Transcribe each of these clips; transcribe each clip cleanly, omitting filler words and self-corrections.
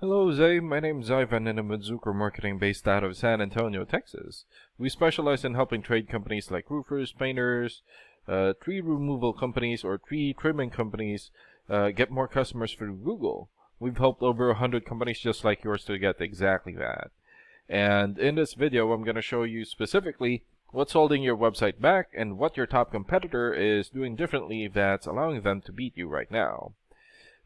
Hello, Zay. My name is Ivan, and I'm with Zucker Marketing based out of San Antonio, Texas. We specialize in helping trade companies like roofers, painters, tree removal companies, or tree trimming companies get more customers through Google. We've helped over 100 companies just like yours to get exactly that. And in this video, I'm going to show you specifically what's holding your website back and what your top competitor is doing differently that's allowing them to beat you right now.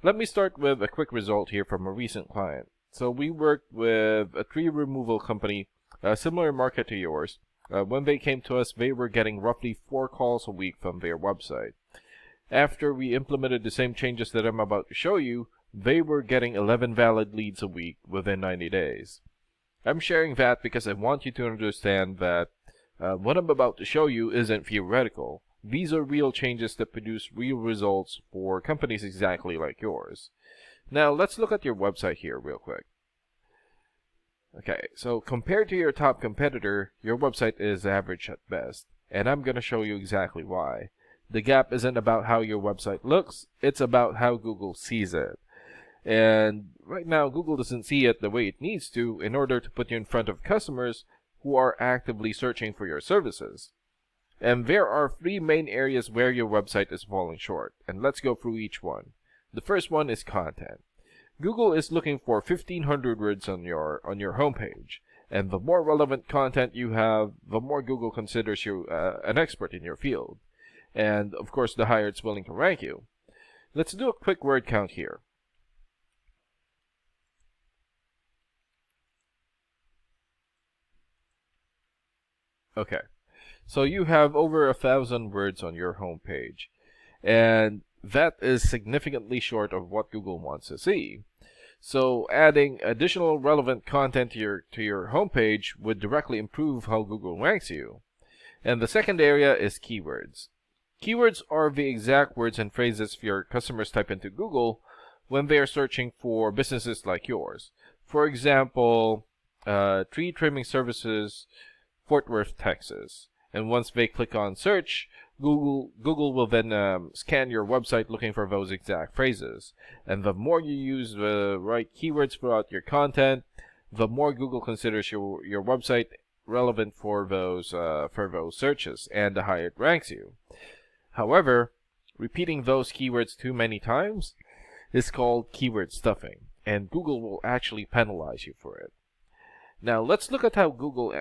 Let me start with a quick result here from a recent client. So we worked with a tree removal company, a similar market to yours. When they came to us, they were getting roughly 4 calls a week from their website. After we implemented the same changes that I'm about to show you, they were getting 11 valid leads a week within 90 days. I'm sharing that because I want you to understand that what I'm about to show you isn't theoretical. These are real changes that produce real results for companies exactly like yours. Now, let's look at your website here real quick. Okay, so compared to your top competitor, your website is average at best, and I'm going to show you exactly why. The gap isn't about how your website looks, it's about how Google sees it. And right now, Google doesn't see it the way it needs to in order to put you in front of customers who are actively searching for your services. And there are 3 main areas where your website is falling short, and let's go through each one. The first one is content. Google is looking for 1,500 words on your homepage, and the more relevant content you have, the more Google considers you an expert in your field. And of course, the higher it's willing to rank you. Let's do a quick word count here. Okay. So you have over 1,000 words on your homepage, and that is significantly short of what Google wants to see. So adding additional relevant content to your homepage would directly improve how Google ranks you. And the second area is keywords. Keywords are the exact words and phrases your customers type into Google when they are searching for businesses like yours. For example, tree trimming services, Fort Worth, Texas. And once they click on search, Google will then scan your website looking for those exact phrases. And the more you use the right keywords throughout your content, the more Google considers your website relevant for those searches, and the higher it ranks you. However, repeating those keywords too many times is called keyword stuffing, and Google will actually penalize you for it. Now, let's look at how Google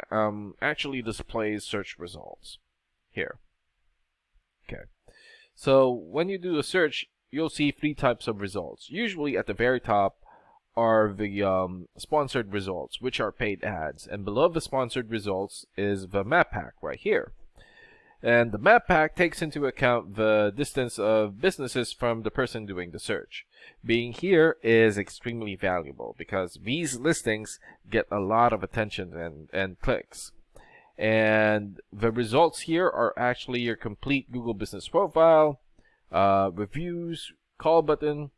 actually displays search results. Here. Okay. So, when you do a search, you'll see 3 types of results. Usually, at the very top are the sponsored results, which are paid ads. And below the sponsored results is the map pack right here. And the map pack takes into account the distance of businesses from the person doing the search. Being here is extremely valuable because these listings get a lot of attention and clicks. And the results here are actually your complete Google Business Profile, reviews, call button,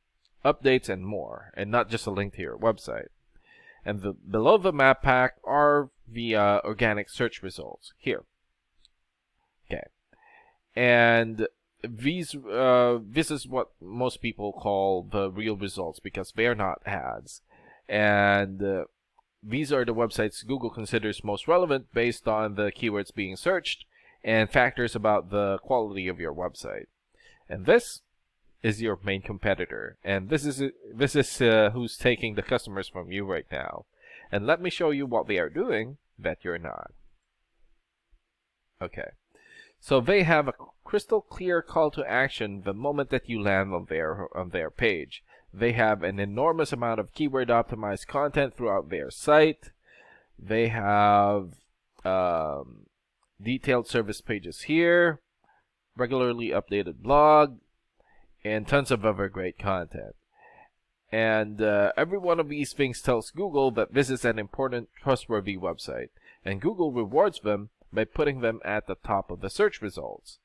updates, and more, and not just a link to your website. And below the map pack are the organic search results here. Okay, and this is what most people call the real results because they're not ads, and these are the websites Google considers most relevant based on the keywords being searched and factors about the quality of your website. And this is your main competitor, and this is who's taking the customers from you right now. And let me show you what they are doing that you're not. Okay. So they have a crystal clear call to action the moment that you land on their page. They have an enormous amount of keyword optimized content throughout their site. They have detailed service pages here, regularly updated blog, and tons of other great content. And every one of these things tells Google that this is an important, trustworthy website, and Google rewards them by putting them at the top of the search results.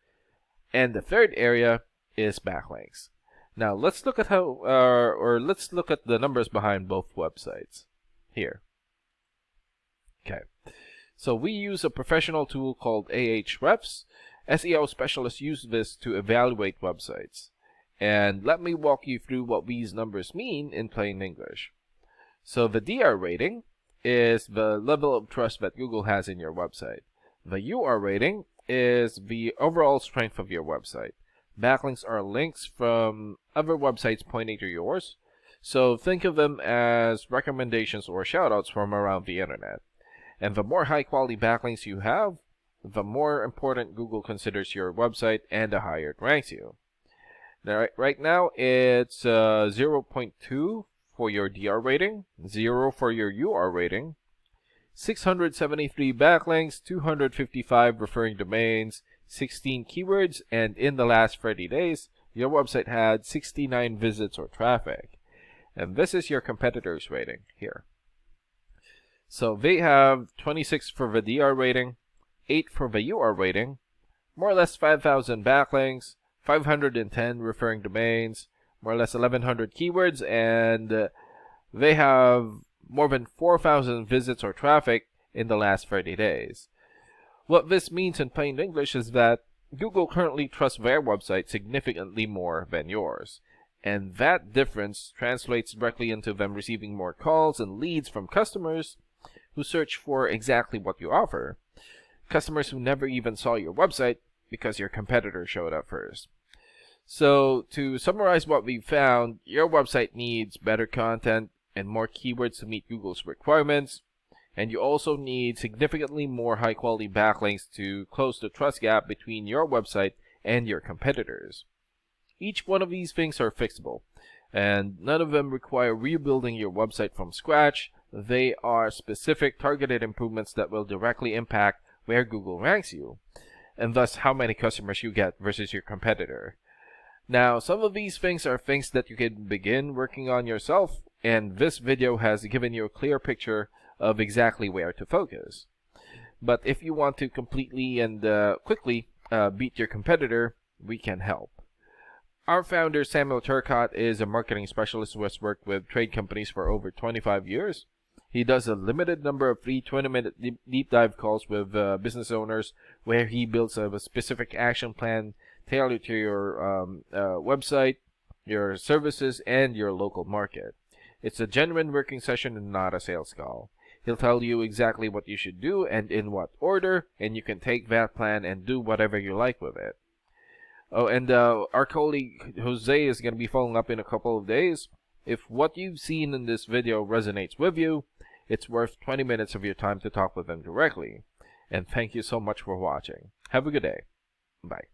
And the third area is backlinks. Now let's look at let's look at the numbers behind both websites. Here. Okay. So we use a professional tool called Ahrefs. SEO specialists use this to evaluate websites. And let me walk you through what these numbers mean in plain English. So the DR rating is the level of trust that Google has in your website. The UR rating is the overall strength of your website. Backlinks are links from other websites pointing to yours, so think of them as recommendations or shoutouts from around the internet. And the more high-quality backlinks you have, the more important Google considers your website and the higher it ranks you. Now, right now, it's 0.2 for your DR rating, 0 for your UR rating, 673 backlinks, 255 referring domains, 16 keywords, and in the last 30 days, your website had 69 visits or traffic. And this is your competitor's rating here. So they have 26 for the DR rating, 8 for the UR rating, more or less 5,000 backlinks, 510 referring domains, more or less 1,100 keywords, and they have more than 4,000 visits or traffic in the last 30 days. What this means in plain English is that Google currently trusts their website significantly more than yours. And that difference translates directly into them receiving more calls and leads from customers who search for exactly what you offer. Customers who never even saw your website because your competitor showed up first. So, to summarize what we've found, your website needs better content and more keywords to meet Google's requirements, and you also need significantly more high-quality backlinks to close the trust gap between your website and your competitors. Each one of these things are fixable, and none of them require rebuilding your website from scratch. They are specific targeted improvements that will directly impact where Google ranks you, and thus how many customers you get versus your competitor. Now, some of these things are things that you can begin working on yourself, and this video has given you a clear picture of exactly where to focus. But if you want to completely and quickly beat your competitor, we can help. Our founder, Samuel Turcott, is a marketing specialist who has worked with trade companies for over 25 years. He does a limited number of free 20-minute deep dive calls with business owners where he builds a specific action plan tailored to your website, your services, and your local market. It's a genuine working session and not a sales call. He'll tell you exactly what you should do and in what order, and you can take that plan and do whatever you like with it. Oh, and our colleague Jose is going to be following up in a couple of days. If what you've seen in this video resonates with you, it's worth 20 minutes of your time to talk with them directly. And thank you so much for watching. Have a good day. Bye.